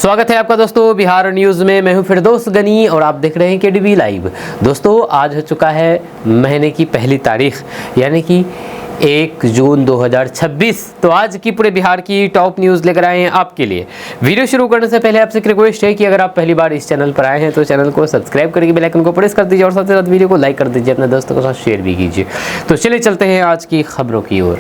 स्वागत है आपका दोस्तों बिहार न्यूज़ में। मैं हूं फिरदौस गनी और आप देख रहे हैं केडीवी लाइव। दोस्तों आज हो चुका है महीने की पहली तारीख यानी कि 1 जून 2026। तो आज की पूरे बिहार की टॉप न्यूज़ लेकर आए हैं आपके लिए। वीडियो शुरू करने से पहले आपसे एक रिक्वेस्ट है कि अगर आप पहली बार इस चैनल पर आए हैं तो चैनल को सब्सक्राइब करके बेल आइकन को प्रेस कर दीजिए और साथ ही साथ वीडियो को लाइक कर दीजिए, अपने दोस्तों के साथ शेयर भी कीजिए। तो चलिए चलते हैं आज की खबरों की ओर।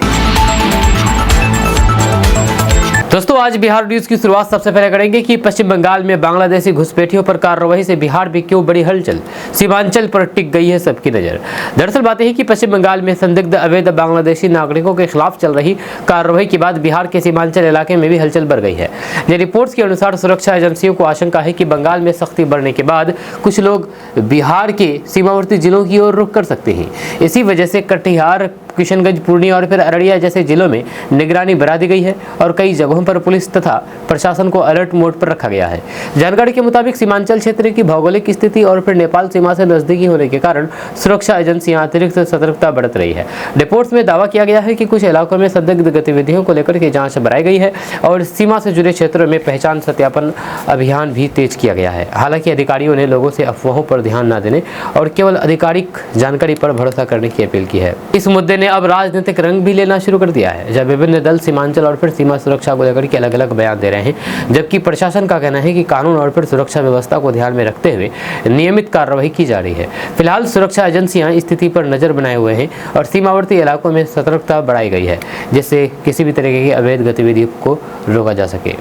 दोस्तों आज बिहार न्यूज़ की शुरुआत सबसे पहले करेंगे कि पश्चिम बंगाल में बांग्लादेशी घुसपैठियों पर कार्रवाई से बिहार में क्यों बड़ी हलचल, सीमांचल पर टिक गई है सबकी नजर। दरअसल बात यह है कि पश्चिम बंगाल में संदिग्ध अवैध बांग्लादेशी नागरिकों के खिलाफ चल रही कार्रवाई के बाद बिहार के सीमांचल इलाके में भी हलचल बढ़ गई है। रिपोर्ट्स के अनुसार सुरक्षा एजेंसियों को आशंका है कि बंगाल में सख्ती बढ़ने के बाद कुछ लोग बिहार के सीमावर्ती जिलों की ओर रुख कर सकते हैं। इसी वजह से कटिहार, किशनगंज, पूर्णिया और फिर अररिया जैसे जिलों में निगरानी बढ़ा दी गई है और कई जगहों पर पुलिस तथा प्रशासन को अलर्ट मोड पर रखा गया है। जानकारी के मुताबिक सीमांचल क्षेत्र की भौगोलिक स्थिति और फिर नेपाल सीमा से नजदीकी होने के कारण सुरक्षा एजेंसियां अतिरिक्त सतर्कता बरत रही है। रिपोर्ट्स में दावा किया गया है कि कुछ इलाकों में संदिग्ध गतिविधियों को लेकर के जांच बढ़ाई गई है और सीमा से जुड़े क्षेत्रों में पहचान सत्यापन अभियान भी तेज किया गया है। हालांकि अधिकारियों ने लोगों से अफवाहों पर ध्यान न देने और केवल आधिकारिक जानकारी पर भरोसा करने की अपील की है। इस मुद्दे ने अब राजनीतिक रंग भी लेना शुरू कर दिया है, जब विभिन्न दल सीमांचल और फिर सीमा सुरक्षा को लेकर के अलग अलग बयान दे रहे हैं, जबकि प्रशासन का कहना है कि कानून और फिर सुरक्षा व्यवस्था को ध्यान में रखते हुए नियमित कार्रवाई की जा रही है। फिलहाल सुरक्षा एजेंसियां स्थिति पर नजर बनाए हुए हैं और सीमावर्ती इलाकों में सतर्कता बढ़ाई गई है, जिससे किसी भी तरीके की अवैध गतिविधि को रोका जा सके।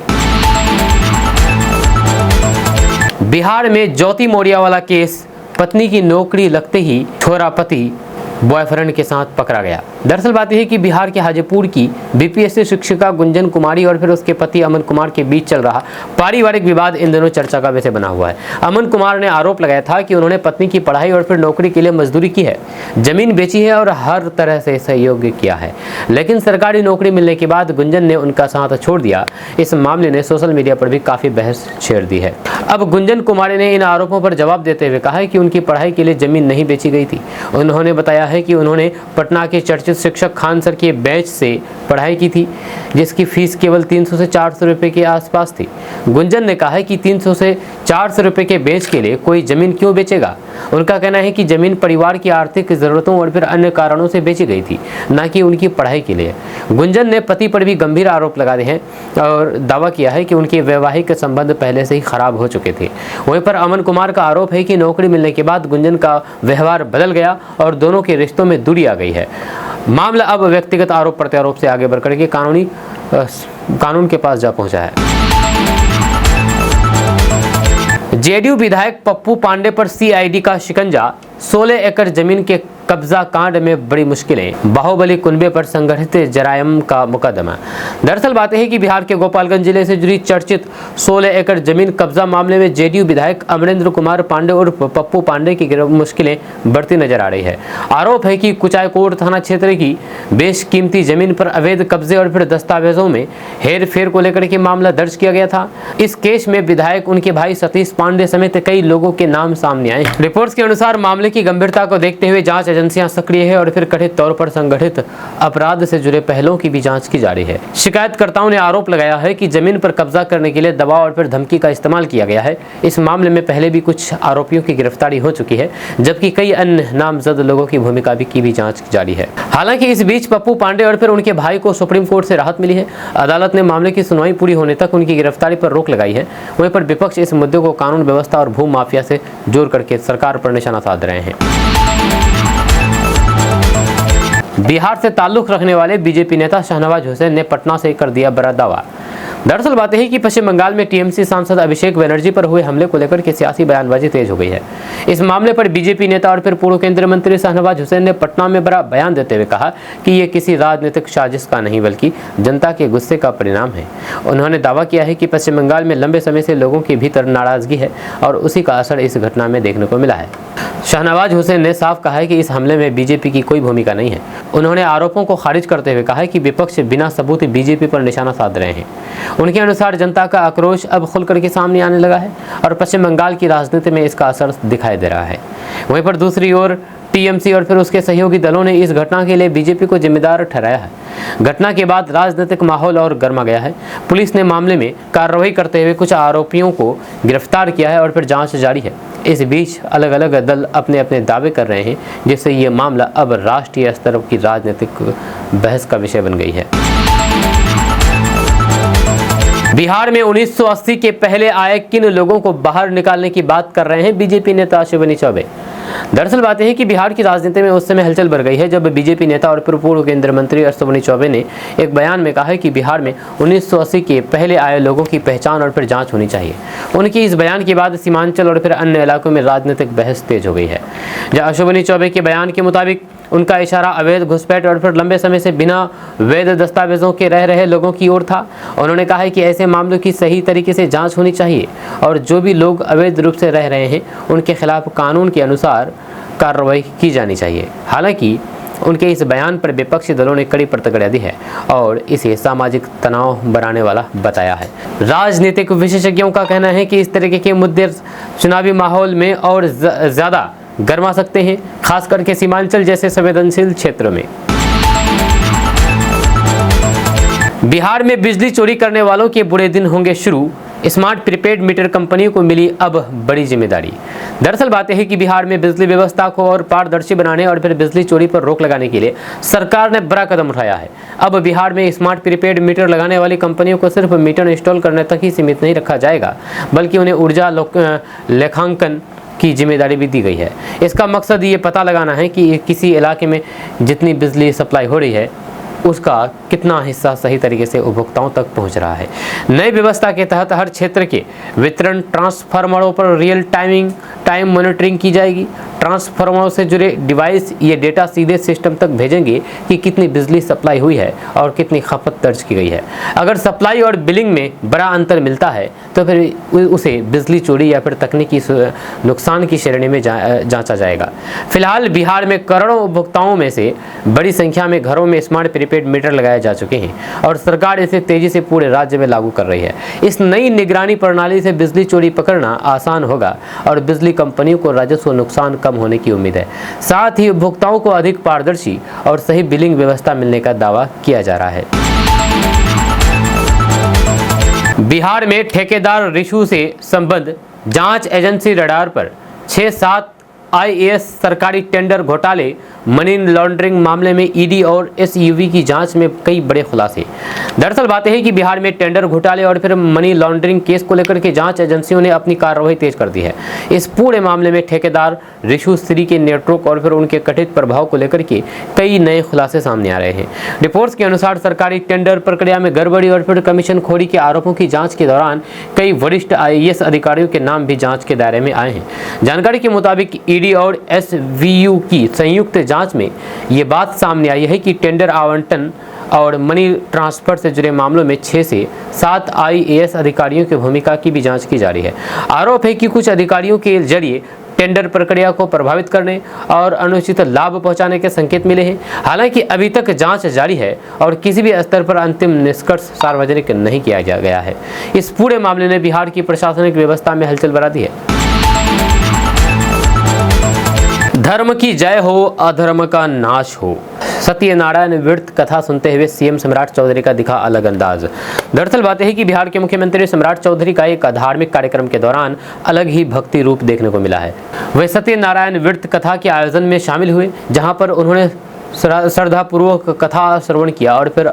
बिहार में ज्योति मौर्या वाला केस, पत्नी की नौकरी लगते ही छोरा पति बॉयफ्रेंड के साथ पकड़ा गया। दरअसल बात यह है कि बिहार के हाजीपुर की बीपीएससी शिक्षिका गुंजन कुमारी और फिर उसके पति अमन कुमार के बीच चल रहा पारिवारिक विवाद इन दिनों चर्चा का विषय बना हुआ है। अमन कुमार ने आरोप लगाया था कि उन्होंने पत्नी की पढ़ाई और फिर नौकरी के लिए मजदूरी की है, जमीन बेची है और हर तरह से सहयोग किया है, लेकिन सरकारी नौकरी मिलने के बाद गुंजन ने उनका साथ छोड़ दिया। इस मामले ने सोशल मीडिया पर भी काफी बहस छेड़ दी है। अब गुंजन कुमारी ने इन आरोपों पर जवाब देते हुए कहा है कि उनकी पढ़ाई के लिए जमीन नहीं बेची गई थी। उन्होंने बताया है कि उन्होंने पटना के चर्चित शिक्षक खान सर के बैच से पढ़ाई की थी, जिसकी फीस केवल 300 से 400 रुपए के आसपास थी। गुंजन ने कहा है कि 300 से 400 रुपए के बैच के लिए कोई जमीन क्यों बेचेगा। उनका कहना है कि जमीन परिवार की आर्थिक जरूरतों और फिर अन्य कारणों से बेची गई थी, न कि उनकी पढ़ाई के लिए। गुंजन ने पति पर भी गंभीर आरोप लगाए हैं और दावा किया है कि उनके वैवाहिक संबंध पहले से ही खराब हो चुके थे। वहीं पर अमन कुमार का आरोप है कि नौकरी मिलने के बाद गुंजन का व्यवहार बदल गया और दोनों के रिश्तों में दूरी आ गई है। मामला अब व्यक्तिगत आरोप प्रत्यारोप से आगे बढ़कर के कानून के पास जा पहुंचा है। जेडीयू विधायक पप्पू पांडे पर सीआईडी का शिकंजा, 16 एकड़ जमीन के कब्जा कांड में बड़ी मुश्किलें, बाहुबली कुनबे पर संगठित जरायम का मुकदमा। दरअसल बात है कि बिहार के गोपालगंज जिले से जुड़ी चर्चित 16 एकड़ जमीन कब्जा मामले में जेडीयू विधायक अमरेंद्र कुमार पांडे और पप्पू पांडे की मुश्किलें बढ़ती नजर आ रही है। आरोप है कि कुचायकोट थाना क्षेत्र की बेशकीमती जमीन पर अवैध कब्जे और फिर दस्तावेजों में हेर फेर को लेकर के मामला दर्ज किया गया था। इस केस में विधायक, उनके भाई सतीश पांडे समेत कई लोगों के नाम सामने आए। रिपोर्ट्स के अनुसार मामले की गंभीरता को देखते हुए जांच एजेंसियां सक्रिय है और फिर कथित तौर पर संगठित अपराध से जुड़े पहलुओं की भी जांच की जा रही है। शिकायतकर्ताओं ने आरोप लगाया है कि जमीन पर कब्जा करने के लिए दबाव और फिर धमकी का इस्तेमाल किया गया है। इस मामले में पहले भी कुछ आरोपियों की गिरफ्तारी हो चुकी है, जबकि कई अन्य नामजद लोगों की भूमिका की भी जांच जारी है। हालांकि इस बीच पप्पू पांडे और फिर उनके भाई को सुप्रीम कोर्ट से राहत मिली है। अदालत ने मामले की सुनवाई पूरी होने तक उनकी गिरफ्तारी पर रोक लगाई है। वहीं पर विपक्ष इस मुद्दे को कानून व्यवस्था और भू माफिया से जोड़ करके सरकार पर निशाना साध रहे हैं। बिहार से ताल्लुक रखने वाले बीजेपी नेता शाहनवाज हुसैन ने पटना से कर दिया बड़ा दावा। दरअसल बात है कि पश्चिम बंगाल में टीएमसी सांसद अभिषेक बनर्जी पर हुए हमले को लेकर के सियासी बयानबाजी तेज हो गई है। इस मामले पर बीजेपी नेता और फिर पूर्व केंद्रीय मंत्री शाहनवाज हुसैन ने पटना में बड़ा बयान देते हुए कहा कि ये किसी राजनीतिक साजिश का नहीं बल्कि जनता के गुस्से का परिणाम है। उन्होंने दावा किया है कि पश्चिम बंगाल में लंबे समय से लोगों के भीतर नाराजगी है और उसी का असर इस घटना में देखने को मिला है। शाहनवाज हुसैन ने साफ कहा है कि इस हमले में बीजेपी की कोई भूमिका नहीं है। उन्होंने आरोपों को खारिज करते हुए कहा है कि विपक्ष बिना सबूत बीजेपी पर निशाना साध रहे हैं। उनके अनुसार जनता का आक्रोश अब खुलकर के सामने आने लगा है और पश्चिम बंगाल की राजनीति में इसका असर दिखाई दे रहा है। वहीं पर दूसरी ओर टीएमसी और फिर उसके सहयोगी दलों ने इस घटना के लिए बीजेपी को जिम्मेदार ठहराया है। घटना के बाद राजनीतिक माहौल और गर्मा गया है। पुलिस ने मामले में कार्रवाई करते हुए कुछ आरोपियों को गिरफ्तार किया है और फिर जांच जारी है। इस बीच अलग अलग दल अपने अपने दावे कर रहे हैं, जिससे ये मामला अब राष्ट्रीय स्तर की राजनीतिक बहस का विषय बन गई है। बिहार में 1980 के पहले आए किन लोगों को बाहर निकालने की बात कर रहे हैं बीजेपी नेता अश्विनी चौबे। दरअसल बात यह है कि बिहार की राजनीति में उस समय हलचल बढ़ गई है जब बीजेपी नेता और पूर्व केंद्रीय मंत्री अश्विनी चौबे ने एक बयान में कहा है कि बिहार में 1980 के पहले आए लोगों की पहचान और फिर जांच होनी चाहिए। उनकी इस बयान के बाद सीमांचल और फिर अन्य इलाकों में राजनीतिक बहस तेज हो गई है। जहां अश्विनी चौबे के बयान के मुताबिक उनका इशारा अवैध घुसपैठ और फिर लंबे समय से बिना वैध दस्तावेजों के रह रहे लोगों की ओर था। उन्होंने कहा है कि ऐसे मामलों की सही तरीके से जांच होनी चाहिए और जो भी लोग अवैध रूप से रह रहे हैं उनके खिलाफ कानून के अनुसार कार्रवाई की जानी चाहिए। हालांकि उनके इस बयान पर विपक्षी दलों ने कड़ी प्रतिक्रिया दी है और इसे सामाजिक तनाव बढ़ाने वाला बताया है। राजनीतिक विशेषज्ञों का कहना है कि इस तरीके के मुद्दे चुनावी माहौल में और ज़्यादा गरमा सकते हैं, खास करके सीमांचल जैसे संवेदनशील क्षेत्र में। बिहार में बिजली चोरी करने वालों के बुरे दिन होंगे शुरू। स्मार्ट प्रीपेड मीटर कंपनियों को मिली अब बड़ी जिम्मेदारी। दरअसल बात यह है कि बिहार में बिजली व्यवस्था को और पारदर्शी बनाने और फिर बिजली चोरी पर रोक लगाने के लिए सरकार ने बड़ा कदम उठाया है। अब बिहार में स्मार्ट प्रीपेड मीटर लगाने वाली कंपनियों को सिर्फ मीटर इंस्टॉल करने तक ही सीमित नहीं रखा जाएगा, बल्कि उन्हें ऊर्जा लेखांकन की जिम्मेदारी भी दी गई है। इसका मकसद ये पता लगाना है कि किसी इलाके में जितनी बिजली सप्लाई हो रही है उसका कितना हिस्सा सही तरीके से उपभोक्ताओं तक पहुंच रहा है। नई व्यवस्था के तहत हर क्षेत्र के वितरण ट्रांसफार्मरों पर रियल टाइम मॉनिटरिंग की जाएगी। ट्रांसफार्मरों से जुड़े डिवाइस ये डेटा सीधे सिस्टम तक भेजेंगे कि कितनी बिजली सप्लाई हुई है और कितनी खपत दर्ज की गई है। अगर सप्लाई और बिलिंग में बड़ा अंतर मिलता है तो फिर उसे बिजली चोरी या फिर तकनीकी नुकसान की श्रेणी में जांचा जाएगा। फिलहाल बिहार में करोड़ों उपभोक्ताओं में से बड़ी संख्या में घरों में स्मार्ट प्रीपेड मीटर लगाए जा चुके हैं और सरकार इसे तेजी से पूरे राज्य में लागू कर रही है। इस नई निगरानी प्रणाली से बिजली चोरी पकड़ना आसान होगा और बिजली कंपनियों को राजस्व नुकसान कम होने की उम्मीद है। साथ ही उपभोक्ताओं को अधिक पारदर्शी और सही बिलिंग व्यवस्था मिलने का दावा किया जा रहा है। बिहार में ठेकेदार रिशु से संबद्ध जांच एजेंसी रडार पर 6-7 आईएएस सरकारी टेंडर घोटाले, मनी लॉन्ड्रिंग मामले में ईडी और एसयूवी की जांच में कई बड़े खुलासे। दरअसल बात है कि बिहार में टेंडर घोटाले और फिर मनी लॉन्ड्रिंग केस को लेकर के जांच एजेंसियों ने अपनी कार्रवाई तेज कर दी है। इस पूरे मामले में ठेकेदार रिशु श्री के नेटवर्क और फिर उनके कथित प्रभाव को लेकर के कई नए खुलासे सामने आ रहे हैं। रिपोर्ट्स के अनुसार सरकारी टेंडर प्रक्रिया में गड़बड़ी और फिर कमीशन खोरी के आरोपों की जांच के दौरान कई वरिष्ठ आईएएस अधिकारियों के नाम भी जांच के दायरे में आए हैं। जानकारी के मुताबिक ईडी और एसवीयू की संयुक्त जांच में ये बात सामने आई है कि टेंडर आवंटन और मनी ट्रांसफर से जुड़े मामलों में 6 से 7 आईएएस अधिकारियों की भूमिका की भी जांच की जा रही है। आरोप है कि कुछ अधिकारियों के जरिए टेंडर प्रक्रिया को प्रभावित करने और अनुचित लाभ पहुंचाने के संकेत मिले हैं। हालांकि अभी तक जांच जारी है और किसी भी स्तर पर अंतिम निष्कर्ष सार्वजनिक नहीं किया गया है। इस पूरे मामले ने बिहार की प्रशासनिक व्यवस्था में हलचल बढ़ा दी है। धर्म की जय हो, अधर्म का नाश हो। सत्यनारायण व्रत कथा सुनते हुए सीएम सम्राट चौधरी का दिखा अलग अंदाज। दरअसल बात है कि बिहार के मुख्यमंत्री सम्राट चौधरी का एक धार्मिक कार्यक्रम के दौरान अलग ही भक्ति रूप देखने को मिला है। वे सत्यनारायण व्रत कथा के आयोजन में शामिल हुए, जहां पर उन्होंने श्रद्धापूर्वक कथा श्रवण किया और फिर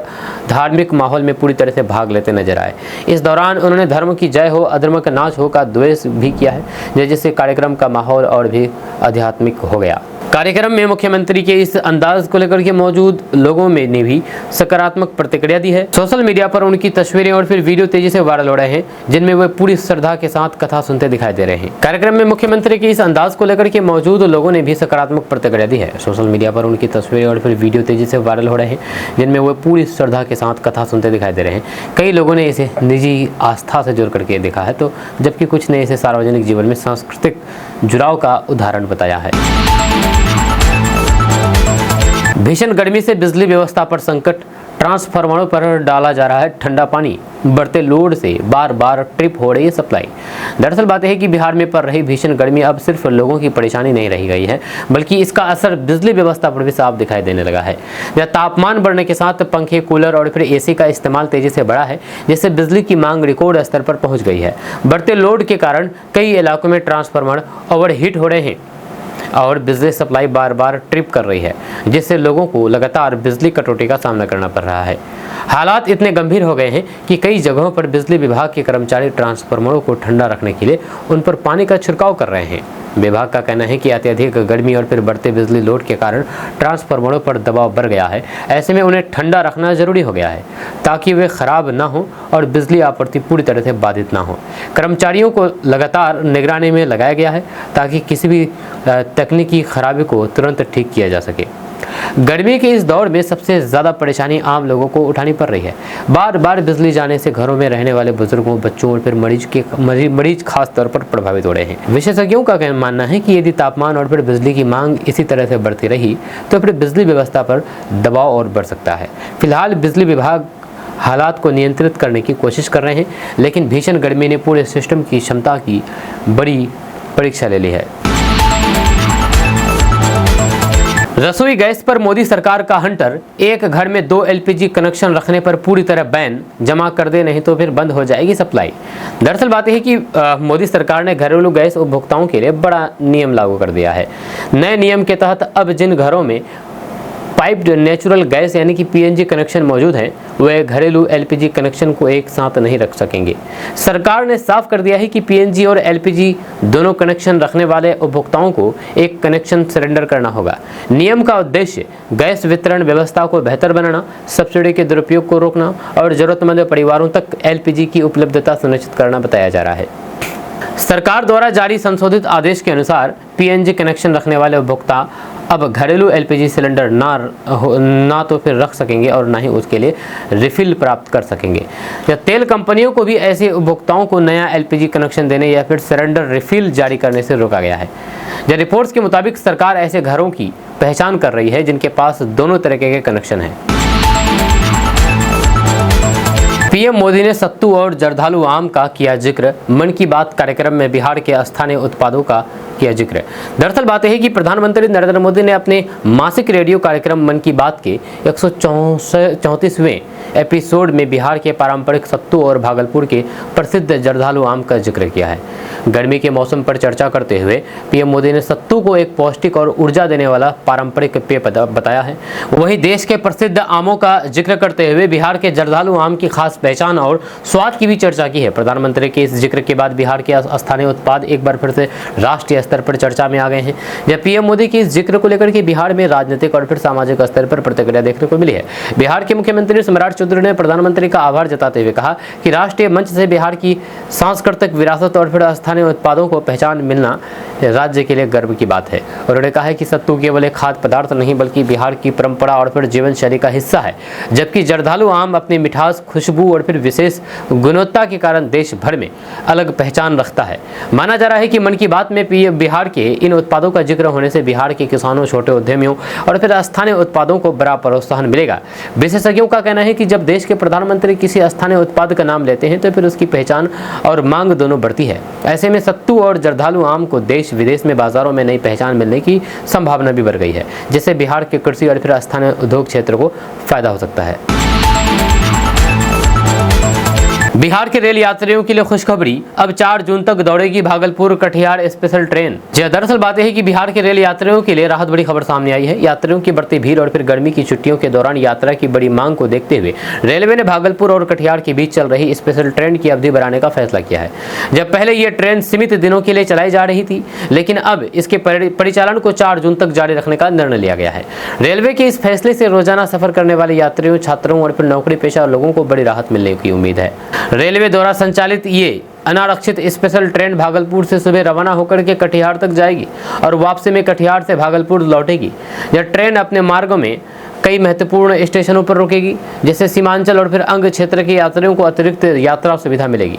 धार्मिक माहौल में पूरी तरह से भाग लेते नजर आए। इस दौरान उन्होंने धर्म की जय हो, अधर्म का नाश हो का द्वेष भी किया है, जिससे कार्यक्रम का माहौल और भी आध्यात्मिक हो गया। कार्यक्रम में मुख्यमंत्री के इस अंदाज को लेकर के मौजूद लोगों में ने भी सकारात्मक प्रतिक्रिया दी है। सोशल मीडिया पर उनकी तस्वीरें और फिर वीडियो तेजी से वायरल हो रहे हैं, जिनमें वे पूरी श्रद्धा के साथ कथा सुनते दिखाई दे रहे हैं। कार्यक्रम में मुख्यमंत्री के इस अंदाज को लेकर के मौजूद लोगों ने भी सकारात्मक प्रतिक्रिया दी है। सोशल मीडिया पर उनकी तस्वीरें और फिर वीडियो तेजी से वायरल हो रहे हैं, जिनमें वे पूरी श्रद्धा के साथ कथा सुनते दिखाई दे रहे हैं। कई लोगों ने इसे निजी आस्था से जोड़ करके देखा है, तो जबकि कुछ ने इसे सार्वजनिक जीवन में सांस्कृतिक जुड़ाव का उदाहरण बताया है। भीषण गर्मी से बिजली व्यवस्था पर संकट, ट्रांसफार्मरों पर डाला जा रहा है ठंडा पानी, बढ़ते लोड से बार बार ट्रिप हो रही है सप्लाई। दरअसल बात है कि बिहार में पड़ रही भीषण गर्मी अब सिर्फ लोगों की परेशानी नहीं रह गई है, बल्कि इसका असर बिजली व्यवस्था पर भी साफ दिखाई देने लगा है। जहाँ तापमान बढ़ने के साथ पंखे, कूलर और फिर एसी का इस्तेमाल तेजी से बढ़ा है, जिससे बिजली की मांग रिकॉर्ड स्तर पर पहुंच गई है। बढ़ते लोड के कारण कई इलाकों में ट्रांसफार्मर ओवरहीट हो रहे हैं और बिजली सप्लाई बार बार ट्रिप कर रही है, जिससे लोगों को लगातार बिजली कटौती का सामना करना पड़ रहा है। हालात इतने गंभीर हो गए हैं कि कई जगहों पर बिजली विभाग के कर्मचारी ट्रांसफार्मरों को ठंडा रखने के लिए उन पर पानी का छिड़काव कर रहे हैं। विभाग का कहना है कि अत्यधिक गर्मी और फिर बढ़ते बिजली लोड के कारण ट्रांसफार्मरों पर दबाव बढ़ गया है। ऐसे में उन्हें ठंडा रखना जरूरी हो गया है ताकि वे खराब ना हो और बिजली आपूर्ति पूरी तरह से बाधित ना हो। कर्मचारियों को लगातार निगरानी में लगाया गया है ताकि किसी भी तकनीकी खराबी को तुरंत ठीक किया जा सके। गर्मी के इस दौर में सबसे ज़्यादा परेशानी आम लोगों को उठानी पड़ रही है। बार बार बिजली जाने से घरों में रहने वाले बुजुर्गों, बच्चों और फिर मरीज खास तौर पर प्रभावित हो रहे हैं। विशेषज्ञों का मानना है कि यदि तापमान और फिर बिजली की मांग इसी तरह से बढ़ती रही तो फिर बिजली व्यवस्था पर दबाव और बढ़ सकता है। फिलहाल बिजली विभाग हालात को नियंत्रित करने की कोशिश कर रहे हैं, लेकिन भीषण गर्मी ने पूरे सिस्टम की क्षमता की बड़ी परीक्षा ले ली है। रसोई गैस पर मोदी सरकार का हंटर, एक घर में 2 एलपीजी कनेक्शन रखने पर पूरी तरह बैन, जमा कर दे नहीं तो फिर बंद हो जाएगी सप्लाई। दरअसल बात यह है कि मोदी सरकार ने घरेलू गैस उपभोक्ताओं के लिए बड़ा नियम लागू कर दिया है। नए नियम के तहत अब जिन घरों में पाइप्ड नेचुरल गैस यानी कि पीएनजी कनेक्शन मौजूद हैं, वे घरेलू एलपीजी कनेक्शन को एक साथ नहीं रख सकेंगे। सरकार ने साफ कर दिया है कि पीएनजी और एलपीजी दोनों कनेक्शन रखने वाले उपभोक्ताओं को एक कनेक्शन सरेंडर करना होगा। नियम का उद्देश्य गैस वितरण व्यवस्था को बेहतर बनाना, सब्सिडी के दुरुपयोग को रोकना और जरूरतमंद परिवारों तक एलपीजी की उपलब्धता सुनिश्चित करना बताया जा रहा है। सरकार द्वारा जारी संशोधित आदेश के अनुसार पीएनजी कनेक्शन रखने वाले उपभोक्ता अब घरेलू एलपीजी सिलेंडर ना तो फिर रख सकेंगे और ना ही उसके लिए रिफिल प्राप्त कर सकेंगे। या तेल कंपनियों को भी ऐसे उपभोक्ताओं को नया एलपीजी कनेक्शन देने या फिर सिलेंडर रिफिल जारी करने से रोका गया है। या रिपोर्ट्स के मुताबिक सरकार ऐसे घरों की पहचान कर रही है जिनके पास दोनों तरीके के कनेक्शन हैं। पीएम मोदी ने सत्तू और जर्दालू आम का किया जिक्र, मन की बात कार्यक्रम में बिहार के स्थानीय उत्पादों का किया जिक्र। दरअसल बात है कि प्रधानमंत्री नरेंद्र मोदी ने अपने मासिक रेडियो कार्यक्रम मन की बात के 134वें एपिसोड में बिहार के पारंपरिक सत्तू और भागलपुर के प्रसिद्ध जर्दालू आम का जिक्र किया है। गर्मी के मौसम पर चर्चा करते हुए पीएम मोदी ने सत्तू को एक पौष्टिक और ऊर्जा देने वाला पारंपरिक पेय बताया है। वहीं देश के प्रसिद्ध आमों का जिक्र करते हुए बिहार के जर्दालू आम की खास पहचान और स्वाद की भी चर्चा की है। प्रधानमंत्री के इस जिक्र के बाद बिहार के स्थानीय उत्पाद एक बार फिर से राष्ट्रीय स्तर पर चर्चा में आ गए हैं। जब पीएम मोदी के इस जिक्र को लेकर के बिहार में राजनीतिक और फिर सामाजिक स्तर पर प्रतिक्रिया देखने को मिली है। बिहार के मुख्यमंत्री सम्राट चौधरी ने प्रधानमंत्री का आभार जताते हुए कहा कि राष्ट्रीय मंच से बिहार की सांस्कृतिक विरासत और फिर स्थानीय उत्पादों को पहचान मिलना राज्य के लिए गर्व की बात है। उन्होंने कहा है कि सत्तू केवल एक खाद्य पदार्थ नहीं बल्कि बिहार की परंपरा और फिर जीवन शैली का हिस्सा है, जबकि जर्दालू आम अपनी मिठास, खुशबू और फिर विशेष गुणवत्ता के कारण देश भर में अलग पहचान रखता है। माना जा रहा है कि मन की बात में बिहार के इन उत्पादों का जिक्र होने से बिहार के किसानों, छोटे उद्यमियों और फिर स्थानीय उत्पादों को बड़ा प्रोत्साहन मिलेगा। विशेषज्ञों का कहना है कि जब देश के प्रधानमंत्री किसी स्थानीय उत्पाद का नाम लेते हैं तो फिर उसकी पहचान और मांग दोनों बढ़ती है। ऐसे में सत्तू और जर्दालू आम को देश विदेश में बाजारों में नई पहचान मिलने की संभावना भी बढ़ गई है, जिससे बिहार के कृषि और फिर स्थानीय उद्योग क्षेत्र को फायदा हो सकता है। बिहार के रेल यात्रियों के लिए खुशखबरी, अब 4 जून तक दौड़ेगी भागलपुर कटिहार स्पेशल ट्रेन। जी दरअसल बात यह है कि बिहार के रेल यात्रियों के लिए राहत बड़ी खबर सामने आई है। यात्रियों की बढ़ती भीड़ और फिर गर्मी की छुट्टियों के दौरान यात्रा की बड़ी मांग को देखते हुए रेलवे ने भागलपुर और कटिहार के बीच चल रही स्पेशल ट्रेन की अवधि बढ़ाने का फैसला किया है। जब पहले ये ट्रेन सीमित दिनों के लिए चलाई जा रही थी, लेकिन अब इसके परिचालन को 4 जून तक जारी रखने का निर्णय लिया गया है। रेलवे के इस फैसले से रोजाना सफर करने वाले यात्रियों, छात्रों और फिर नौकरी पेशा लोगों को बड़ी राहत मिलने की उम्मीद है। रेलवे द्वारा संचालित ये अनारक्षित स्पेशल ट्रेन भागलपुर से सुबह रवाना होकर के कटिहार तक जाएगी और वापसी में कटिहार से भागलपुर लौटेगी। यह ट्रेन अपने मार्गों में कई महत्वपूर्ण स्टेशनों पर रुकेगी, जिससे सीमांचल और फिर अंग क्षेत्र के यात्रियों को अतिरिक्त यात्रा सुविधा मिलेगी।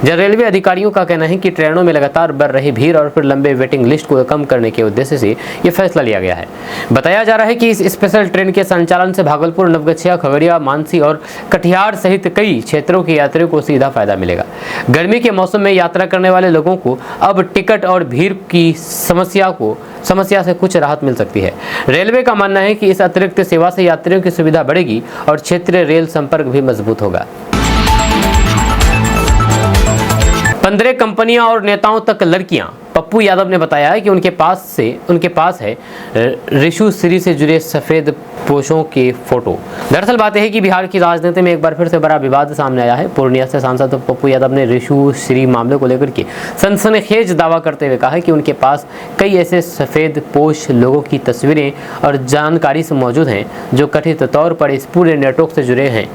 जब रेलवे अधिकारियों का कहना है कि ट्रेनों में लगातार बढ़ रही भीड़ और फिर लंबे वेटिंग लिस्ट को कम करने के उद्देश्य से ये फैसला लिया गया है। बताया जा रहा है कि इस स्पेशल ट्रेन के संचालन से भागलपुर, नवगछिया, खगड़िया, मानसी और कटिहार सहित कई क्षेत्रों के यात्रियों को सीधा फायदा मिलेगा। गर्मी के मौसम में यात्रा करने वाले लोगों को अब टिकट और भीड़ की समस्या से कुछ राहत मिल सकती है। रेलवे का मानना है कि इस अतिरिक्त सेवा से यात्रियों की सुविधा बढ़ेगी और क्षेत्रीय रेल संपर्क भी मजबूत होगा। 15 कंपनियां और नेताओं तक लड़कियां। पप्पू यादव ने बताया है कि उनके पास है ऋषु श्री से जुड़े सफेद पोशों के फोटो। दरअसल बात यह है कि बिहार की राजनीति में एक बार फिर से बड़ा विवाद सामने आया है। पूर्णिया से सांसद पप्पू यादव ने ऋषु श्री मामले को लेकर के सनसनीखेज दावा करते हुए कहा है कि उनके पास कई ऐसे सफेद पोश लोगों की तस्वीरें और जानकारी से मौजूद हैं जो कथित तौर पर इस पूरे नेटवर्क से जुड़े हैं।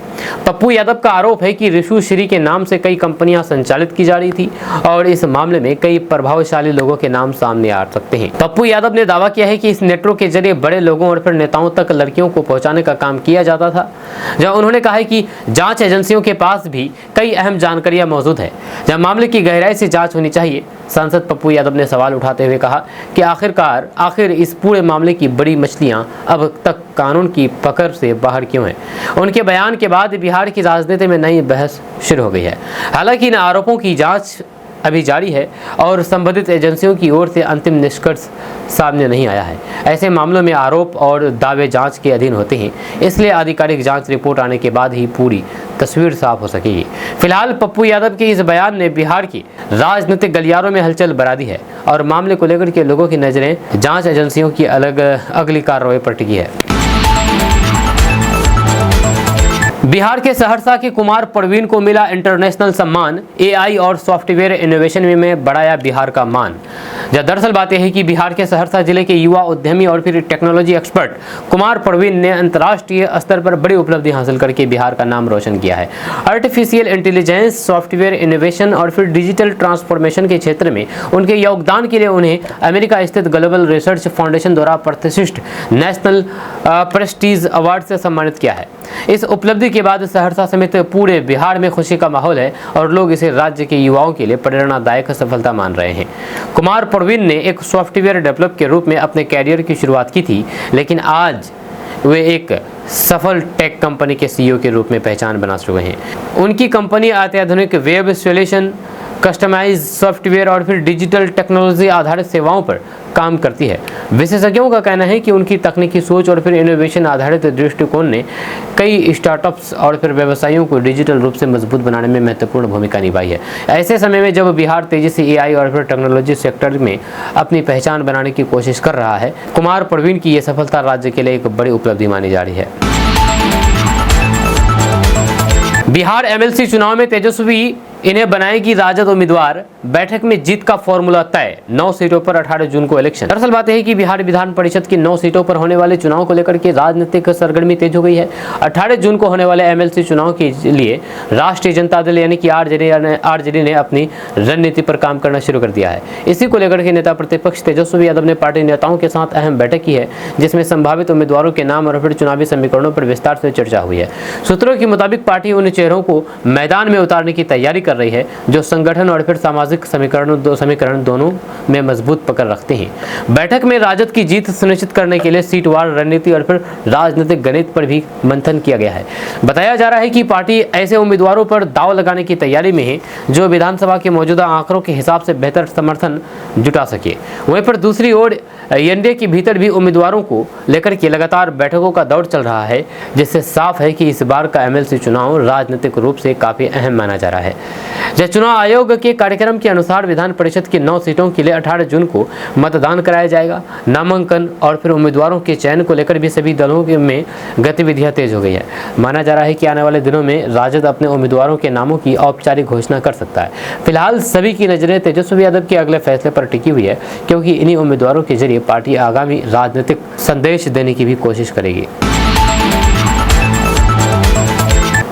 पप्पू यादव का आरोप है कि ऋषु श्री के नाम से कई कंपनियां संचालित की जा रही थी और इस मामले में कई प्रभावशाली लोगों के नाम सामने आ सकते हैं। पप्पू यादव ने दावा किया है कि इस नेटवर्क के जरिए बड़े लोगों और फिर नेताओं तक लड़कियों को पहुंचाने का काम किया जाता था। जब उन्होंने कहा है कि जांच एजेंसियों के पास भी कई अहम जानकारियां मौजूद है, जब मामले की गहराई से जांच होनी चाहिए। सांसद पप्पू यादव ने सवाल उठाते हुए कहा कि आखिर इस पूरे मामले की बड़ी मछलियां अब तक कानून की पकड़ से बाहर क्यों हैं। उनके बयान के बाद बिहार की राजनीति में नई बहस शुरू हो गई है। हालांकि इन आरोपों की जांच अभी जारी है और संबंधित एजेंसियों की ओर से अंतिम निष्कर्ष सामने नहीं आया है। ऐसे मामलों में आरोप और दावे जांच के अधीन होते हैं, इसलिए आधिकारिक जांच रिपोर्ट आने के बाद ही पूरी तस्वीर साफ हो सकेगी। फिलहाल पप्पू यादव के इस बयान ने बिहार की राजनीतिक गलियारों में हलचल बढ़ा दी है और मामले को लेकर के लोगों की नजरें जांच एजेंसियों की अगली कार्रवाई पर टिकी है। बिहार के सहरसा के कुमार परवीन को मिला इंटरनेशनल सम्मान। एआई और सॉफ्टवेयर इनोवेशन में बढ़ाया बिहार का मान। दरअसल बात यह है कि बिहार के सहरसा जिले के युवा उद्यमी और फिर टेक्नोलॉजी एक्सपर्ट कुमार परवीन ने अंतर्राष्ट्रीय स्तर पर बड़ी उपलब्धि हासिल करके बिहार का नाम रोशन किया है। आर्टिफिशियल इंटेलिजेंस, सॉफ्टवेयर इनोवेशन और फिर डिजिटल ट्रांसफॉर्मेशन के क्षेत्र में उनके योगदान के लिए उन्हें अमेरिका स्थित ग्लोबल रिसर्च फाउंडेशन द्वारा प्रतिष्ठित नेशनल प्रेस्टीज अवार्ड से सम्मानित किया है। इस उपलब्धि के बाद सहरसा समेत पूरे बिहार में खुशी का माहौल है और लोग इसे राज्य के युवाओं के लिए प्रेरणादायक सफलता मान रहे हैं। कुमार परवीन ने एक सॉफ्टवेयर डेवलपर के रूप में अपने कैरियर की शुरुआत की थी, लेकिन आज वे एक सफल टेक कंपनी के सीईओ के रूप में पहचान बना चुके हैं। उनकी कंपनी अत्याधुनिक वेब सॉल्यूशन, कस्टमाइज सॉफ्टवेयर और फिर डिजिटल टेक्नोलॉजी आधारित सेवाओं पर काम करती है। विशेषज्ञों का कहना है कि उनकी तकनीकी सोच और फिर इनोवेशन आधारित दृष्टिकोण ने कई स्टार्टअप्स और फिर व्यवसायों को डिजिटल रूप से मजबूत बनाने में महत्वपूर्ण भूमिका निभाई है। ऐसे समय में जब बिहार तेजी से एआई और फिर टेक्नोलॉजी सेक्टर में अपनी पहचान बनाने की कोशिश कर रहा है, कुमार परवीन की ये सफलता राज्य के लिए एक बड़ी उपलब्धि मानी जा रही है। बिहार एमएलसी चुनाव में तेजस्वी इन्हें बनाएगी राजद उम्मीदवार। बैठक में जीत का फॉर्मूला तय। 9 सीटों पर 18 जून को इलेक्शन। दरअसल बात यह है कि बिहार विधान परिषद की 9 सीटों पर होने वाले चुनाव को लेकर के राजनीतिक सरगर्मी तेज हो गई है। 18 जून को होने वाले एमएलसी चुनाव के लिए राष्ट्रीय जनता दल यानी कि आरजेडी ने अपनी रणनीति पर काम करना शुरू कर दिया है। इसी को लेकर के नेता प्रतिपक्ष तेजस्वी यादव ने पार्टी नेताओं के साथ अहम बैठक की है, जिसमें संभावित उम्मीदवारों के नाम और फिर चुनावी समीकरणों पर विस्तार से चर्चा हुई है। सूत्रों के मुताबिक पार्टी उन चेहरों को मैदान में उतारने की तैयारी कर रही है जो संगठन और फिर सामाजिक समीकरण दोनों में मजबूत पकड़ रखते हैं। बैठक में राजद की जीत सुनिश्चित करने के लिए सीटवार रणनीति और फिर राजनीतिक गणित पर भी मंथन किया गया है। बताया जा रहा है कि पार्टी ऐसे उम्मीदवारों पर दांव लगाने की तैयारी में है जो विधानसभा के मौजूदा आंकड़ों के हिसाब से बेहतर समर्थन जुटा सके। वहीं पर दूसरी ओर एनडीए के भीतर भी उम्मीदवारों को लेकर के लगातार बैठकों का दौर चल रहा है, जिससे साफ है कि इस बार का एमएलसी चुनाव राजनीतिक रूप से काफी अहम माना जा रहा है। जब चुनाव आयोग के कार्यक्रम के अनुसार विधान परिषद की 9 सीटों के लिए 18 जून को मतदान कराया जाएगा। नामांकन और फिर उम्मीदवारों के चयन को लेकर भी सभी दलों में गतिविधियां तेज हो गई है। माना जा रहा है कि आने वाले दिनों में राजद अपने उम्मीदवारों के नामों की औपचारिक घोषणा कर सकता है। फिलहाल सभी की नजरें तेजस्वी यादव के अगले फैसले पर टिकी हुई है, क्योंकि इन्हीं उम्मीदवारों के जरिए पार्टी आगामी राजनीतिक संदेश देने की भी कोशिश करेगी।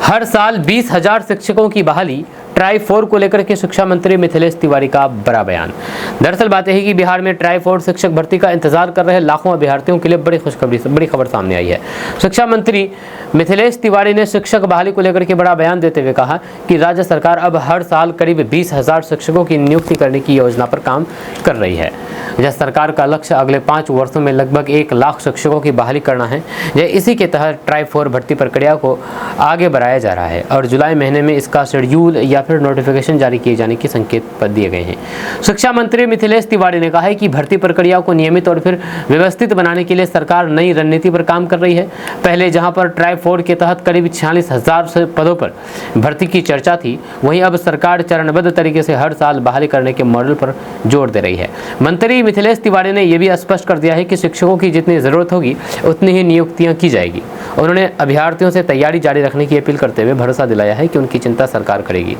हर साल 20,000 शिक्षकों की बहाली। ट्राई-4 को लेकर के शिक्षा मंत्री मिथिलेश तिवारी का बड़ा बयान। दरअसल बात यह है कि बिहार में ट्राई-4 शिक्षक भर्ती का इंतजार कर रहे लाखों अभ्यर्थियों के लिए बड़ी खबर सामने आई है। शिक्षा मंत्री मिथिलेश तिवारी ने शिक्षक बहाली को लेकर के बड़ा बयान देते हुए कहा कि राज्य सरकार अब हर साल करीब 20,000 शिक्षकों की नियुक्ति करने की योजना पर काम कर रही है। यह सरकार का लक्ष्य अगले 5 वर्षों में लगभग 1 लाख शिक्षकों की बहाली करना है। इसी के तहत ट्राई-4 भर्ती प्रक्रिया को आगे बढ़ाया जा रहा है और जुलाई महीने में इसका शेड्यूल या फिर नोटिफिकेशन जारी किए जाने के संकेत दिए गए हैं। शिक्षा मंत्री मिथिलेश तिवारी ने कहा है कि भर्ती प्रक्रिया को नियमित और फिर व्यवस्थित बनाने के लिए सरकार नई रणनीति पर काम कर रही है। पहले जहां पर ट्राई-4 के तहत करीब 46,000 पदों पर भर्ती की चर्चा थी, वहीं अब सरकार चरणबद्ध तरीके से हर साल बहाली करने के मॉडल पर जोर दे रही है। मंत्री मिथिलेश तिवारी ने यह भी स्पष्ट कर दिया है कि शिक्षकों की जितनी जरूरत होगी उतनी ही नियुक्तियां की जाएगी। उन्होंने अभ्यर्थियों से तैयारी जारी रखने की अपील करते हुए भरोसा दिलाया है कि उनकी चिंता सरकार करेगी।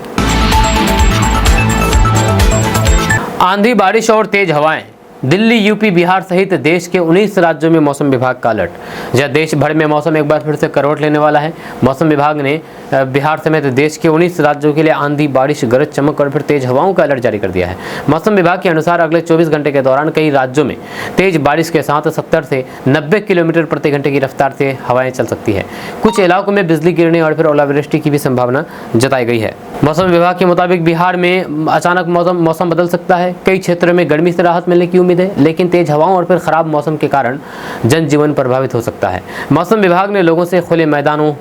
आंधी, बारिश और तेज हवाएं, दिल्ली, यूपी, बिहार सहित देश के 19 राज्यों में मौसम विभाग का अलर्ट। जहाँ देश भर में मौसम एक बार फिर से करवट लेने वाला है। मौसम विभाग ने बिहार समेत देश के 19 राज्यों के लिए आंधी, बारिश, गरज चमक और फिर तेज हवाओं का अलर्ट जारी कर दिया है। मौसम विभाग के अनुसार अगले 24 घंटे के दौरान कई राज्यों में तेज बारिश के साथ 70 से 90 किलोमीटर प्रति घंटे की रफ्तार से हवाएं चल सकती है। कुछ इलाकों में बिजली गिरने और फिर ओलावृष्टि की भी संभावना जताई गई है। मौसम विभाग के मुताबिक बिहार में अचानक मौसम बदल सकता है। कई क्षेत्रों में गर्मी से राहत मिलने की उम्मीद है, लेकिन तेज हवाओं और फिर खराब मौसम के कारण जनजीवन प्रभावित हो सकता है। मौसम विभाग ने लोगों से खुले मैदानों,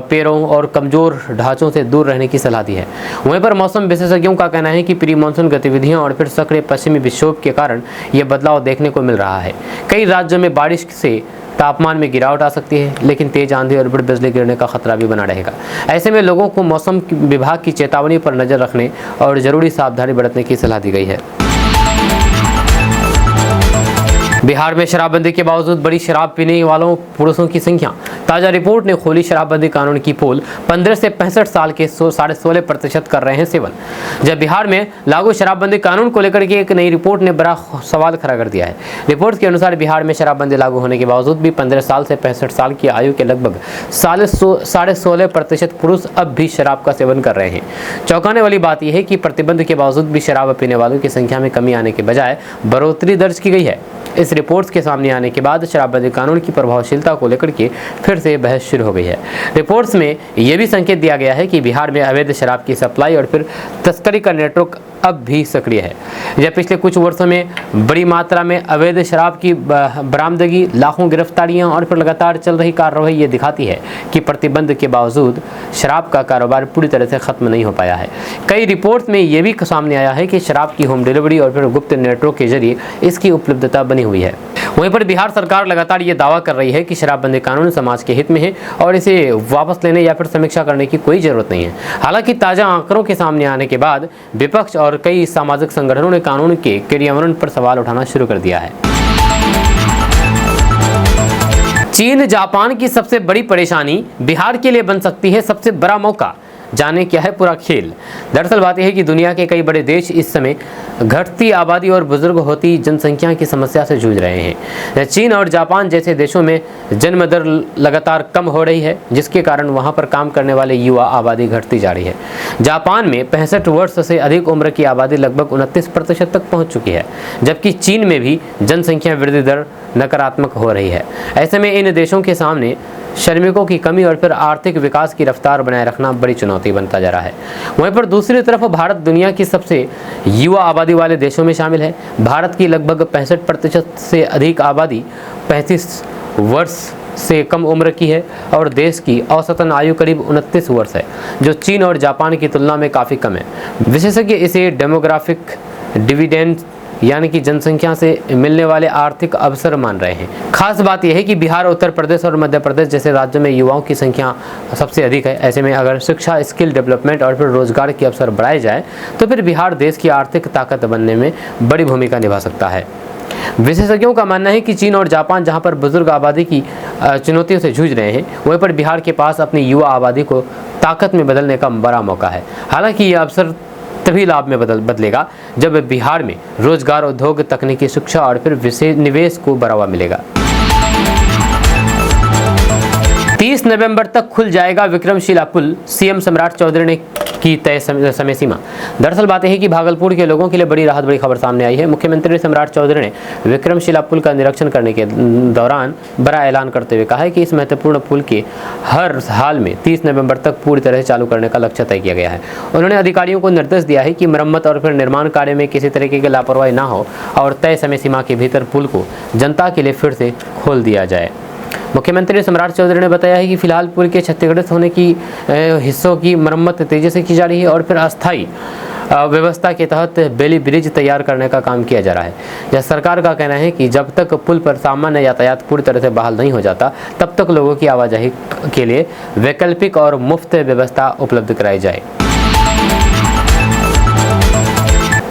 पेड़ों और कमजोर ढांचों से दूर रहने की सलाह दी है। वहीं पर मौसम विशेषज्ञों का कहना है कि प्री मानसून गतिविधियों और फिर सक्रिय पश्चिमी विक्षोभ के कारण यह बदलाव देखने को मिल रहा है। कई राज्यों में बारिश से तापमान में गिरावट आ सकती है, लेकिन तेज आंधी और बिजली गिरने का खतरा भी बना रहेगा। ऐसे में लोगों को मौसम विभाग की चेतावनी पर नजर रखने और जरूरी सावधानी बरतने की सलाह दी गई है। बिहार में शराबबंदी के बावजूद बढ़ी शराब पीने वालों पुरुषों की संख्या। ताजा रिपोर्ट ने खोली शराबबंदी कानून की पोल। 15 से 65 साल के 16.5% कर रहे हैं सेवन। जब बिहार में लागू शराबबंदी कानून को लेकर के एक नई रिपोर्ट ने बड़ा सवाल खड़ा कर दिया है। रिपोर्ट के अनुसार बिहार में शराबबंदी लागू होने के बावजूद भी 15 साल से 65 साल की आयु के लगभग 16.5% पुरुष अब भी शराब का सेवन कर रहे हैं। चौंकाने वाली बात यह है कि प्रतिबंध के बावजूद भी शराब पीने वालों की संख्या में कमी आने के बजाय बढ़ोतरी दर्ज की गई है। इस रिपोर्ट के सामने आने के बाद शराबबंदी कानून की प्रभावशीलता को लेकर के फिर से बहस शुरू हो गई है। रिपोर्ट्स में यह भी संकेत दिया गया है कि बिहार में अवैध शराब की सप्लाई और फिर तस्करी का नेटवर्क अब भी सक्रिय है। जब पिछले कुछ वर्षों में बड़ी मात्रा में अवैध शराब की बरामदगी, लाखों गिरफ्तारियां और फिर लगातार चल रही कार्रवाई ये दिखाती है कि प्रतिबंध के बावजूद शराब का कारोबार पूरी तरह से खत्म नहीं हो पाया है। कई रिपोर्ट में यह भी सामने आया है कि शराब की होम डिलीवरी और फिर गुप्त नेटवर्क के जरिए इसकी उपलब्धता बनी हुई है। वहीं पर बिहार सरकार लगातार ये दावा कर रही है कि शराबबंदी कानून समाज के हित में है और इसे वापस लेने या फिर समीक्षा करने की कोई जरूरत नहीं है। हालांकि ताजा आंकड़ों के सामने आने के बाद विपक्ष और कई सामाजिक संगठनों ने कानून के क्रियान्वयन पर सवाल उठाना शुरू कर दिया है। चीन, जापान की सबसे बड़ी परेशानी बिहार के लिए बन सकती है सबसे बड़ा मौका। जाने क्या है पूरा खेल। दरअसल बात यह है कि दुनिया के कई बड़े देश इस समय घटती आबादी और बुजुर्ग होती जनसंख्या की समस्या से जूझ रहे हैं। चीन और जापान जैसे देशों में जन्म दर लगातार कम हो रही है, जिसके कारण वहां पर काम करने वाले युवा आबादी घटती जा रही है। जापान में 65 वर्ष से अधिक उम्र की आबादी लगभग 29% तक पहुंच चुकी है, जबकि चीन में भी जनसंख्या वृद्धि दर नकारात्मक हो रही है। ऐसे में इन देशों के सामने श्रमिकों की कमी और फिर आर्थिक विकास की रफ्तार बनाए रखना बड़ी चुनौती बनता जा रहा है। वहीं पर दूसरी तरफ भारत दुनिया की सबसे युवा आबादी वाले देशों में शामिल है। भारत की लगभग 65% से अधिक आबादी 35 वर्ष से कम उम्र की है और देश की औसतन आयु करीब 29 वर्ष है, जो चीन और जापान की तुलना में काफ़ी कम है। विशेषज्ञ इसे डेमोग्राफिक डिविडेंड यानी कि जनसंख्या से मिलने वाले आर्थिक अवसर मान रहे हैं। खास बात यह है कि बिहार, उत्तर प्रदेश और मध्य प्रदेश जैसे राज्यों में युवाओं की संख्या सबसे अधिक है। ऐसे में अगर शिक्षा, स्किल डेवलपमेंट और फिर रोजगार के अवसर बढ़ाए जाए तो फिर बिहार देश की आर्थिक ताकत बनने में बड़ी भूमिका निभा सकता है। विशेषज्ञों का मानना है कि चीन और जापान जहां पर बुजुर्ग आबादी की चुनौतियों से जूझ रहे हैं, वहीं पर बिहार के पास अपनी युवा आबादी को ताकत में बदलने का बड़ा मौका है। हालांकि यह अवसर तभी लाभ में बदलेगा जब बिहार में रोजगार, उद्योग, तकनीकी शिक्षा और फिर निवेश को बढ़ावा मिलेगा। 30 नवंबर तक खुल जाएगा विक्रमशिला पुल, सीएम सम्राट चौधरी ने की तय समय सीमा। दरअसल बात यह है कि भागलपुर के लोगों के लिए बड़ी राहत, बड़ी खबर सामने आई है। मुख्यमंत्री सम्राट चौधरी ने विक्रमशिला पुल का निरीक्षण करने के दौरान बड़ा ऐलान करते हुए कहा है कि इस महत्वपूर्ण पुल के हर हाल में 30 नवंबर तक पूरी तरह से चालू करने का लक्ष्य तय किया गया है। उन्होंने अधिकारियों को निर्देश दिया है कि मरम्मत और फिर निर्माण कार्य में किसी तरीके की लापरवाही न हो और तय समय सीमा के भीतर पुल को जनता के लिए फिर से खोल दिया जाए। मुख्यमंत्री सम्राट चौधरी ने बताया है कि फिलहाल पुल के क्षतिग्रस्त होने की हिस्सों की मरम्मत तेजी से की जा रही है और फिर अस्थायी व्यवस्था के तहत बेली ब्रिज तैयार करने का काम किया जा रहा है। यह सरकार का कहना है कि जब तक पुल पर सामान्य यातायात पूरी तरह से बहाल नहीं हो जाता, तब तक लोगों की आवाजाही के लिए वैकल्पिक और मुफ्त व्यवस्था उपलब्ध कराई जाए।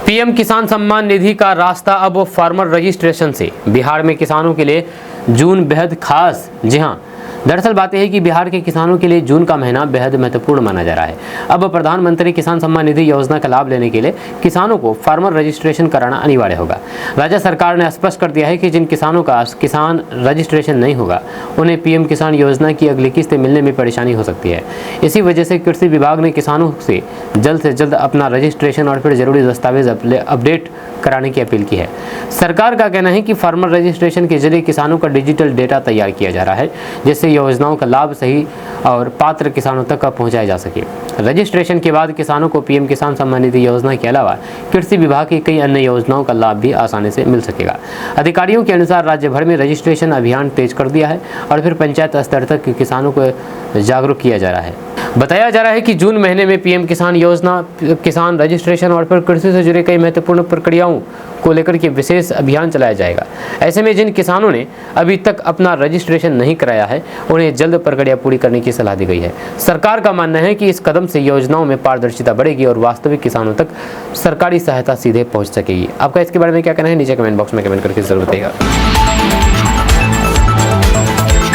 पीएम किसान सम्मान निधि का रास्ता अब फार्मर रजिस्ट्रेशन से। बिहार में किसानों के लिए जून बेहद खास। जी हाँ, दरअसल बात यह है कि बिहार के किसानों के लिए जून का महीना बेहद महत्वपूर्ण माना जा रहा है। अब प्रधानमंत्री किसान सम्मान निधि योजना का लाभ लेने के लिए किसानों को फार्मर रजिस्ट्रेशन कराना अनिवार्य होगा। राज्य सरकार ने स्पष्ट कर दिया है कि जिन किसानों का किसान रजिस्ट्रेशन नहीं होगा, उन्हें पीएम किसान योजना की अगली किस्त मिलने में परेशानी हो सकती है। इसी वजह से कृषि विभाग ने किसानों से जल्द अपना रजिस्ट्रेशन और फिर जरूरी दस्तावेज अपडेट कराने की अपील की है। सरकार का कहना है कि फार्मर रजिस्ट्रेशन के जरिए किसानों का डिजिटल डेटा तैयार किया जा रहा है, जिससे योजनाओं का लाभ सही और पात्र किसानों तक पहुंचाया जा सके। रजिस्ट्रेशन के बाद किसानों को पीएम किसान सम्मान निधि योजना के अलावा कृषि विभाग की कई अन्य योजनाओं का लाभ भी आसानी से मिल सकेगा। अधिकारियों के अनुसार राज्य भर में रजिस्ट्रेशन अभियान तेज कर दिया है और फिर पंचायत स्तर तक किसानों को जागरूक किया जा रहा है। बताया जा रहा है कि जून महीने में पीएम किसान योजना, किसान रजिस्ट्रेशन और फिर कृषि से जुड़े कई महत्वपूर्ण प्रक्रियाओं को लेकर के विशेष अभियान चलाया जाएगा। ऐसे में जिन किसानों ने अभी तक अपना रजिस्ट्रेशन नहीं कराया है, उन्हें जल्द प्रक्रिया पूरी करने की सलाह दी गई है। सरकार का मानना है कि इस कदम से योजनाओं में पारदर्शिता बढ़ेगी और वास्तविक किसानों तक सरकारी सहायता सीधे पहुंच सकेगी। आपका इसके बारे में क्या कहना है, नीचे कमेंट बॉक्स में कमेंट करके जरूर बताइएगा।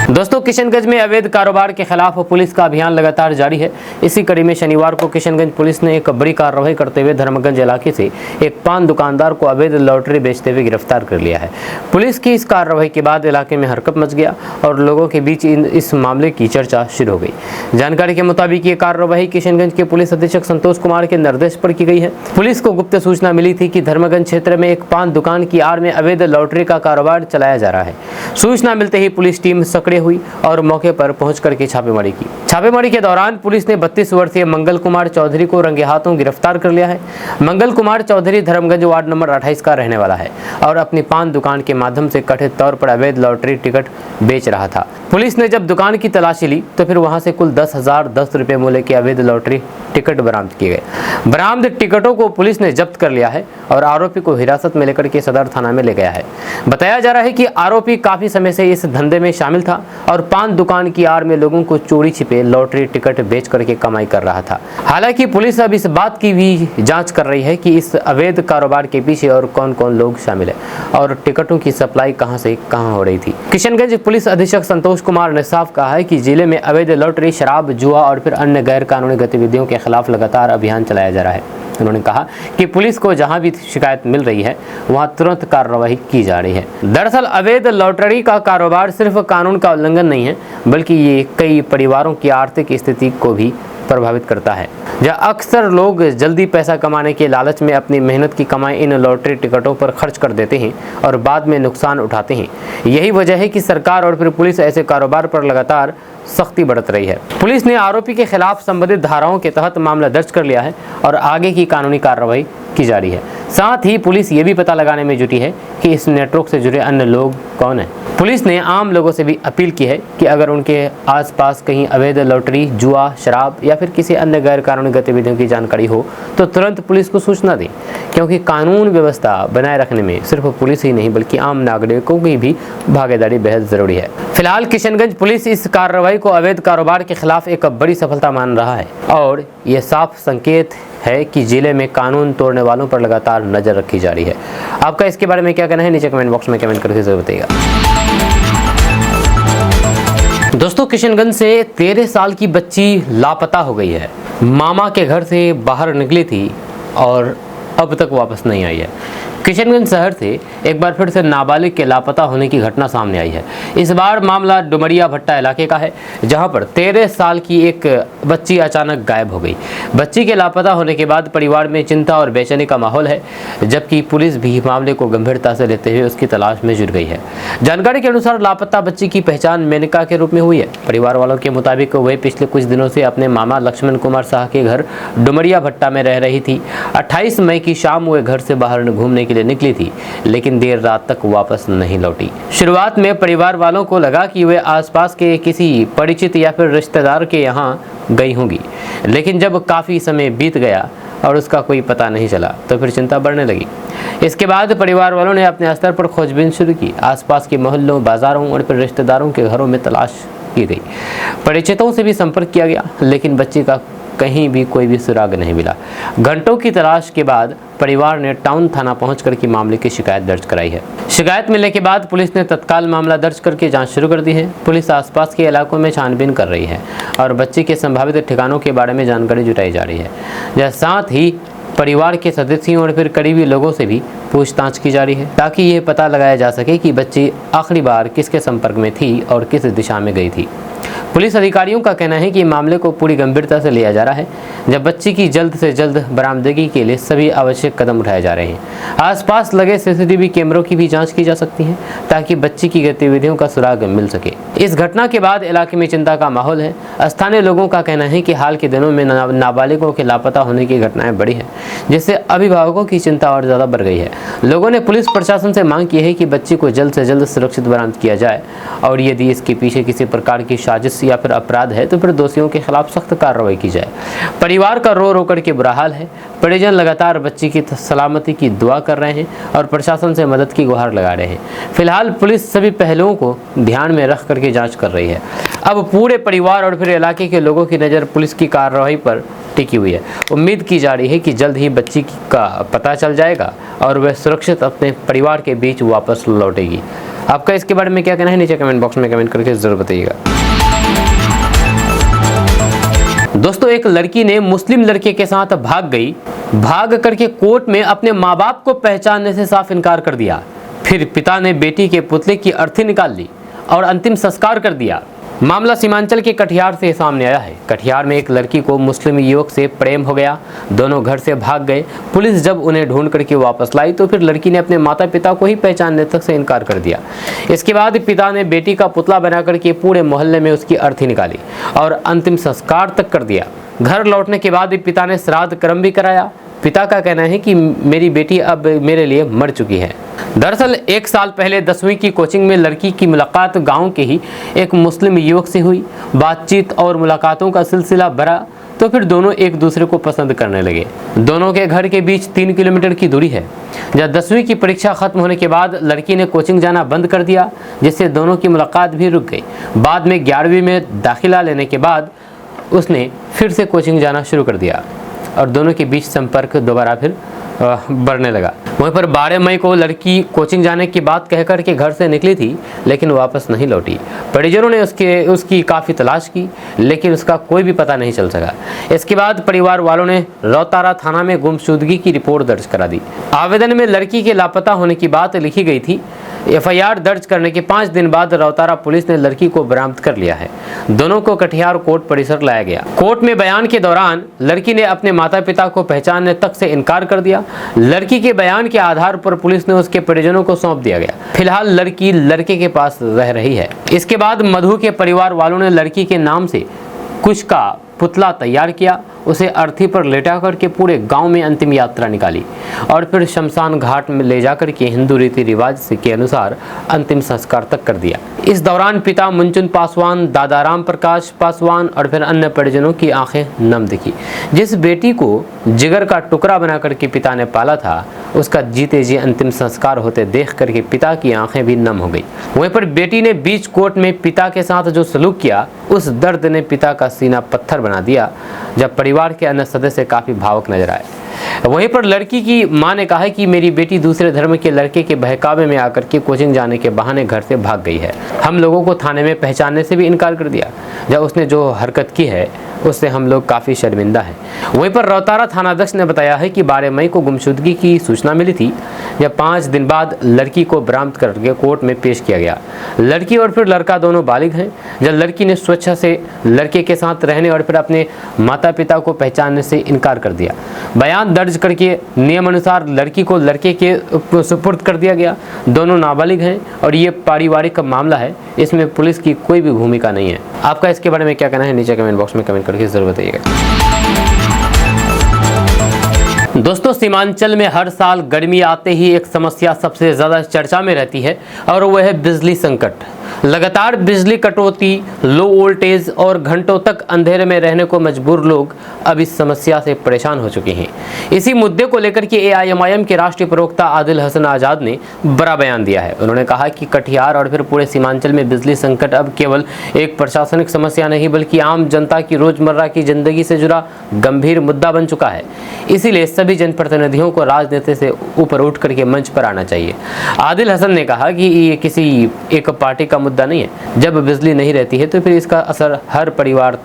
दोस्तों, किशनगंज में अवैध कारोबार के खिलाफ पुलिस का अभियान लगातार जारी है। इसी कड़ी में शनिवार को किशनगंज पुलिस ने एक बड़ी कार्रवाई करते हुए धर्मगंज इलाके से एक पान दुकानदार को अवैध लॉटरी बेचते हुए गिरफ्तार कर लिया है। पुलिस की इस कार्रवाई के बाद इलाके में हरकत मच गया और लोगों के बीच इस मामले की चर्चा शुरू हो गई। जानकारी के मुताबिक ये कार्रवाई किशनगंज के पुलिस अधीक्षक संतोष कुमार के निर्देश पर की गई है। पुलिस को गुप्त सूचना मिली थी कि धर्मगंज क्षेत्र में एक पान दुकान की आड़ में अवैध लॉटरी का कारोबार चलाया जा रहा है। सूचना मिलते ही पुलिस टीम सक्रिय हुई और मौके पर पहुंच करके छापेमारी की। छापेमारी के दौरान पुलिस ने 32 वर्षीय मंगल कुमार चौधरी को रंगे हाथों गिरफ्तार कर लिया है। मंगल कुमार चौधरी धर्मगंज वार्ड नंबर 28 का रहने वाला है और अपनी पान दुकान के माध्यम से कथित तौर पर अवैध लॉटरी टिकट बेच रहा था। पुलिस ने जब दुकान की तलाशी ली तो फिर वहां से कुल 10,010 रुपए मूल्य के अवैध लॉटरी टिकट बरामद किए गए। बरामद टिकटों को पुलिस ने जब्त कर लिया है और आरोपी को हिरासत में लेकर के सदर थाना में ले गया है। बताया जा रहा है कि आरोपी काफी समय से इस धंधे में शामिल था और पान दुकान की आड़ में लोगों को चोरी छिपे लॉटरी टिकट बेच करके कमाई कर रहा था। हालांकि पुलिस अब इस बात की भी जांच कर रही है कि इस अवैध कारोबार के पीछे और कौन कौन लोग शामिल है और टिकटों की सप्लाई कहां से कहां हो रही थी। किशनगंज पुलिस अधीक्षक संतोष कुमार ने साफ कहा है कि जिले में अवैध लॉटरी, शराब, जुआ और फिर अन्य गैर कानूनी गतिविधियों के खिलाफ लगातार अभियान चलाया जा रहा है। उन्होंने कहा कि पुलिस को जहां भी शिकायत मिल रही है वहां तुरंत कार्रवाई की जा रही है। दरअसल अवैध लॉटरी का कारोबार सिर्फ कानून का उल्लंघन नहीं है, बल्कि ये कई परिवारों की आर्थिक स्थिति को भी प्रभावित करता है। जहाँ अक्सर लोग जल्दी पैसा कमाने के लालच में अपनी मेहनत की कमाई इन लॉटरी टिकटों पर खर्च कर देते हैं और बाद में नुकसान उठाते हैं। यही वजह है कि सरकार और फिर पुलिस ऐसे कारोबार पर लगातार सख्ती बरत रही है। पुलिस ने आरोपी के खिलाफ संबंधित धाराओं के तहत मामला दर्ज कर लिया है और आगे की कानूनी कार्रवाई की जा रही है। साथ ही पुलिस ये भी पता लगाने में जुटी है कि इस नेटवर्क से जुड़े अन्य लोग कौन हैं। पुलिस ने आम लोगों से भी अपील की है कि अगर उनके आसपास कहीं अवैध लॉटरी, जुआ, शराब या फिर किसी अन्य गैर कानूनी गतिविधियों की जानकारी हो तो तुरंत पुलिस को सूचना दें, क्योंकि कानून व्यवस्था बनाए रखने में सिर्फ पुलिस ही नहीं बल्कि आम नागरिकों की भी भागीदारी बेहद जरूरी है। फिलहाल किशनगंज पुलिस इस कार्रवाई को अवैध कारोबार के खिलाफ एक बड़ी सफलता मान रहा है और ये साफ संकेत है कि जिले में कानून तोड़ने वालों पर लगातार नजर रखी जा रही है। आपका इसके बारे में क्या कहना है, नीचे कमेंट बॉक्स में कमेंट करके जरूर बताइएगा। दोस्तों, किशनगंज से 13 साल की बच्ची लापता हो गई है। मामा के घर से बाहर निकली थी और अब तक वापस नहीं आई है। किशनगंज शहर से एक बार फिर से नाबालिग के लापता होने की घटना सामने आई है। इस बार मामला डुमरिया भट्टा इलाके का है, जहां पर 13 साल की एक बच्ची अचानक गायब हो गई। बच्ची के लापता होने के बाद परिवार में चिंता और बेचैनी का माहौल है, जबकि पुलिस भी मामले को गंभीरता से लेते हुए उसकी तलाश में जुट गई है। जानकारी के अनुसार लापता बच्ची की पहचान मेनका के रूप में हुई है। परिवार वालों के मुताबिक वह पिछले कुछ दिनों से अपने मामा लक्ष्मण कुमार शाह के घर डुमरिया भट्टा में रह रही थी। 28 मई की शाम वह घर से बाहर घूमने के लिए निकली थी, लेकिन देर रात तक वापस नहीं लौटी। शुरुआत में परिवार वालों को लगा कि वे आसपास के किसी परिचित या फिर रिश्तेदार के यहाँ गई होंगी, लेकिन जब काफ़ी समय बीत गया और उसका कोई पता नहीं चला तो फिर चिंता बढ़ने लगी। इसके बाद परिवार वालों ने अपने स्तर पर खोजबीन शुरू की। आसपास के मोहल्लों, बाजारों और फिर रिश्तेदारों के घरों में तलाश की गई। परिचितों से भी संपर्क किया गया, लेकिन बच्ची का कहीं भी कोई भी सुराग नहीं मिला। घंटों की तलाश के बाद परिवार ने टाउन थाना पहुंचकर की मामले की शिकायत दर्ज कराई है। शिकायत मिलने के बाद पुलिस ने तत्काल मामला दर्ज करके जांच शुरू कर दी है। पुलिस आसपास के इलाकों में छानबीन कर रही है और बच्ची के संभावित ठिकानों के बारे में जानकारी जुटाई जा रही है। साथ ही परिवार के सदस्यों और फिर करीबी लोगों से भी पूछताछ की जा रही है, ताकि यह पता लगाया जा सके कि बच्ची आखिरी बार किसके संपर्क में थी और किस दिशा में गई थी। पुलिस अधिकारियों का कहना है कि मामले को पूरी गंभीरता से लिया जा रहा है, जब बच्ची की जल्द से जल्द बरामदगी के लिए सभी आवश्यक कदम उठाए जा रहे हैं। आसपास लगे सीसीटीवी कैमरों की भी जांच की जा सकती है, ताकि बच्ची की गतिविधियों का सुराग मिल सके। इस घटना के बाद इलाके में चिंता का माहौल है। स्थानीय लोगों का कहना है कि हाल के दिनों में नाबालिगों के लापता होने की घटनाएं बढ़ी है, जिससे अभिभावकों की चिंता और ज़्यादा बढ़ गई है। लोगों ने पुलिस प्रशासन से मांग की है कि बच्ची को जल्द से जल्द सुरक्षित बरामद किया जाए, और यदि इसके पीछे किसी प्रकार की साजिश या फिर अपराध है तो फिर दोषियों के खिलाफ सख्त कार्रवाई की जाए। परिवार का रो रो करके बुरा हाल है। परिजन लगातार बच्ची की सलामती की दुआ कर रहे हैं और प्रशासन से मदद की गुहार लगा रहे हैं। फिलहाल पुलिस सभी पहलुओं को ध्यान में रख करके जांच कर रही है। अब पूरे परिवार और फिर इलाके के लोगों की नज़र पुलिस की कार्रवाई पर टिकी हुई है। उम्मीद की जा रही है कि जल्द ही बच्ची का पता चल जाएगा और वह सुरक्षित अपने परिवार के बीच वापस लौटेगी। आपका इसके बारे में क्या कहना है, नीचे कमेंट बॉक्स में कमेंट करके जरूर बताइएगा। दोस्तों, एक लड़की ने मुस्लिम लड़के के साथ भाग करके कोर्ट में अपने माँ बाप को पहचानने से साफ इनकार कर दिया। फिर पिता ने बेटी के पुतले की अर्थी निकाल ली और अंतिम संस्कार कर दिया। मामला सीमांचल के कटिहार से सामने आया है। कटिहार में एक लड़की को मुस्लिम युवक से प्रेम हो गया, दोनों घर से भाग गए। पुलिस जब उन्हें ढूंढ करके वापस लाई तो फिर लड़की ने अपने माता पिता को ही पहचानने तक से इनकार कर दिया। इसके बाद पिता ने बेटी का पुतला बना करके पूरे मोहल्ले में उसकी अर्थी निकाली और अंतिम संस्कार तक कर दिया। घर लौटने के बाद पिता ने श्राद्ध कर्म भी कराया। पिता का कहना है कि मेरी बेटी अब मेरे लिए मर चुकी है। दरअसल 1 साल पहले 10वीं की कोचिंग में लड़की की मुलाकात गांव के ही एक मुस्लिम युवक से हुई। बातचीत और मुलाकातों का सिलसिला बढ़ा तो फिर दोनों एक दूसरे को पसंद करने लगे। दोनों के घर के बीच 3 किलोमीटर की दूरी है। जब 10वीं की परीक्षा खत्म होने के बाद लड़की ने कोचिंग जाना बंद कर दिया, जिससे दोनों की मुलाकात भी रुक गई। बाद में 11वीं में दाखिला लेने के बाद उसने फिर से कोचिंग जाना शुरू कर दिया और दोनों के बीच संपर्क दोबारा फिर बढ़ने लगा। वहीं पर 12 मई को लड़की कोचिंग जाने की बात कहकर के घर से निकली थी, लेकिन वापस नहीं लौटी। परिजनों ने उसकी काफ़ी तलाश की, लेकिन उसका कोई भी पता नहीं चल सका। इसके बाद परिवार वालों ने रौतारा थाना में गुमशुदगी की रिपोर्ट दर्ज करा दी। आवेदन में लड़की के लापता होने की बात लिखी गई थी। एफआईआर दर्ज करने के 5 दिन बाद रौतारा पुलिस ने लड़की को बरामद कर लिया है। दोनों को कटिहार कोर्ट परिसर लाया गया। कोर्ट में बयान के दौरान लड़की ने अपने माता पिता को पहचानने तक से इनकार कर दिया। लड़की के बयान के आधार पर पुलिस ने उसके परिजनों को सौंप दिया गया। फिलहाल लड़की लड़के के पास रह रही है। इसके बाद मधु के परिवार वालों ने लड़की के नाम से कुछ का पुतला तैयार किया, उसे अर्थी पर लेटा करके पूरे गांव में अंतिम यात्रा निकाली और फिर शमशान घाट में ले जाकर के हिंदू रीति रिवाज के अनुसार अंतिम संस्कार तक कर दिया। इस दौरान पिता मुंचुन पासवान, दादा राम प्रकाश पासवान और फिर अन्य परिजनों की आंखें नम दिखी। जिस बेटी को जिगर का टुकड़ा बना करके पिता ने पाला था, उसका जीते जी अंतिम संस्कार होते देख करके पिता की आंखें भी नम हो गई। वहीं पर बेटी ने बीच कोर्ट में पिता के साथ जो सलूक किया, उस दर्द ने पिता का सीना पत्थर बना दिया, जब परिवार के अन्य सदस्य काफी भावुक नजर आए। वहीं पर लड़की की मां ने कहा कि मेरी बेटी दूसरे धर्म के लड़के के बहकावे में आकर के कोचिंग जाने के बहाने घर से भाग गई है। हम लोगों को थाने में पहचानने से भी इनकार कर दिया। जब उसने जो हरकत की है उससे हम लोग काफ़ी शर्मिंदा हैं। वहीं पर रौतारा थानाध्यक्ष ने बताया है कि 12 मई को गुमशुदगी की सूचना मिली थी, जब 5 दिन बाद लड़की को बरामद करके कोर्ट में पेश किया गया। लड़की और फिर लड़का दोनों बालिग हैं। जब लड़की ने स्वेच्छा से लड़के के साथ रहने और फिर अपने माता पिता को पहचानने से इनकार कर दिया। बयान दर्ज करके नियम अनुसार लड़की को लड़के के सुपुर्द कर दिया गया। दोनों नाबालिग हैं और ये पारिवारिक का मामला है, इसमें पुलिस की कोई भी भूमिका नहीं है। आपका इसके बारे में क्या कहना है, नीचे कमेंट बॉक्स में कमेंट करके जरूर बताइएगा। दोस्तों, सीमांचल में हर साल गर्मी आते ही एक समस्या सबसे ज़्यादा चर्चा में रहती है और वह है बिजली संकट। लगातार बिजली कटौती, लो वोल्टेज और घंटों तक अंधेरे में रहने को मजबूर लोग अब इस समस्या से परेशान हो चुके हैं। इसी मुद्दे को लेकर के AIMIM के राष्ट्रीय प्रवक्ता आदिल हसन आज़ाद ने बड़ा बयान दिया है। उन्होंने कहा कि कटिहार और फिर पूरे सीमांचल में बिजली संकट अब केवल एक प्रशासनिक समस्या नहीं बल्कि आम जनता की रोजमर्रा की जिंदगी से जुड़ा गंभीर मुद्दा बन चुका है। इसीलिए सभी जनप्रतिनिधियों को राजनीति से ऊपर उठ करके मंच पर आना चाहिए। आदिल हसन ने कहा कि ये किसी एक पार्टी का मुद्दा नहीं है। जब बिजली नहीं रहती है तो फिर इसका असर हर परिवार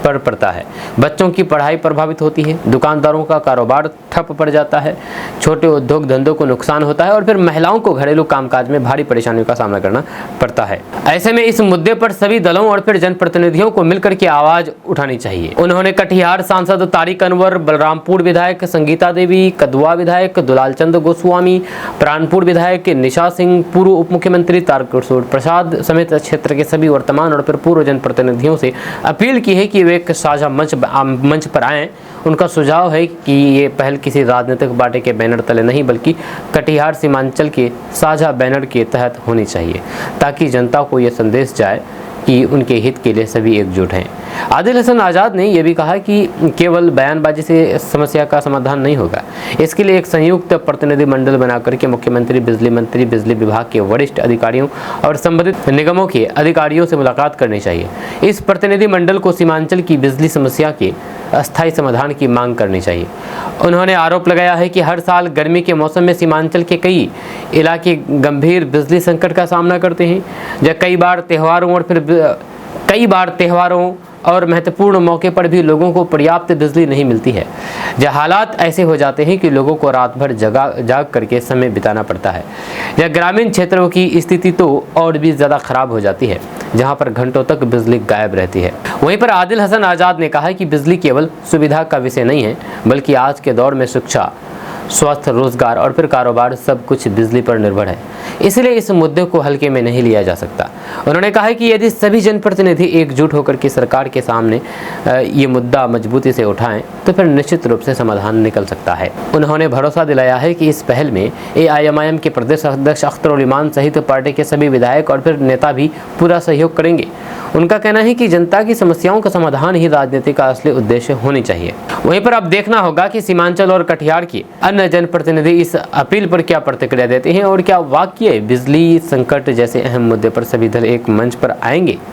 पर पड़ता है। बच्चों की पढ़ाई प्रभावित होती है, दुकानदारों का कारोबार ठप पड़ जाता है, छोटे उद्योग धंधों को नुकसान होता है और फिर महिलाओं को घरेलू कामकाज में भारी परेशानियों का सामना करना पड़ता है। ऐसे में इस मुद्दे पर सभी दलों और फिर जनप्रतिनिधियों को मिलकर के आवाज उठानी चाहिए। उन्होंने कटिहार सांसद तारिक अनवर, बलरामपुर विधायक संगीता देवी, कदुआ विधायक दुलाल चंद गोस्वामी, प्राणपुर विधायक निशा सिंह, पूर्व उप मुख्यमंत्री तारकिशोर प्रसाद समेत क्षेत्र के सभी वर्तमान और फिर पूर्व जनप्रतिनिधियों से अपील की है कि वे एक साझा मंच पर आएं। उनका सुझाव है कि ये पहल किसी राजनीतिक पार्टी के बैनर तले नहीं बल्कि कटिहार सीमांचल के साझा बैनर के तहत होनी चाहिए, ताकि जनता को यह संदेश जाए कि उनके हित के लिए सभी एकजुट हैं। आदिल हसन आज़ाद ने यह भी कहा कि केवल बयानबाजी से समस्या का समाधान नहीं होगा। इसके लिए एक संयुक्त प्रतिनिधि मंडल बनाकर के मुख्यमंत्री, बिजली मंत्री, बिजली विभाग के वरिष्ठ अधिकारियों और संबंधित निगमों के अधिकारियों से मुलाकात करनी चाहिए। इस प्रतिनिधि मंडल को सीमांचल की बिजली समस्या के अस्थायी समाधान की मांग करनी चाहिए। उन्होंने आरोप लगाया है कि हर साल गर्मी के मौसम में सीमांचल के कई इलाके गंभीर बिजली संकट का सामना करते हैं। जब कई बार त्योहारों और महत्वपूर्ण मौके पर भी लोगों को पर्याप्त बिजली नहीं मिलती है। जब हालात ऐसे हो जाते हैं कि लोगों को रात भर जाग करके समय बिताना पड़ता है। जब ग्रामीण क्षेत्रों की स्थिति तो और भी ज़्यादा खराब हो जाती है, जहां पर घंटों तक बिजली गायब रहती है। वहीं पर आदिल हसन आज़ाद ने कहा कि बिजली केवल सुविधा का विषय नहीं है बल्कि आज के दौर में शिक्षा, स्वास्थ्य, रोजगार और फिर कारोबार सब कुछ बिजली पर निर्भर है। इसलिए इस मुद्दे को हल्के में नहीं लिया जा सकता। उन्होंने कहा कि यदि सभी जनप्रतिनिधि एकजुट होकर के सरकार के सामने ये मुद्दा मजबूती से उठाएं तो फिर निश्चित रूप से समाधान निकल सकता है। उन्होंने भरोसा दिलाया है कि इस पहल में AIMIM के प्रदेश अध्यक्ष अख्तर उल ईमान सहित पार्टी के सभी विधायक और फिर नेता भी पूरा सहयोग करेंगे। उनका कहना है कि जनता की समस्याओं का समाधान ही राजनीति का असली उद्देश्य होनी चाहिए। वहीं पर अब देखना होगा कि सीमांचल और कटिहार की अन्य जनप्रतिनिधि इस अपील पर क्या प्रतिक्रिया देते हैं और क्या वाकई बिजली संकट जैसे अहम मुद्दे पर सभी दल एक मंच पर आएंगे।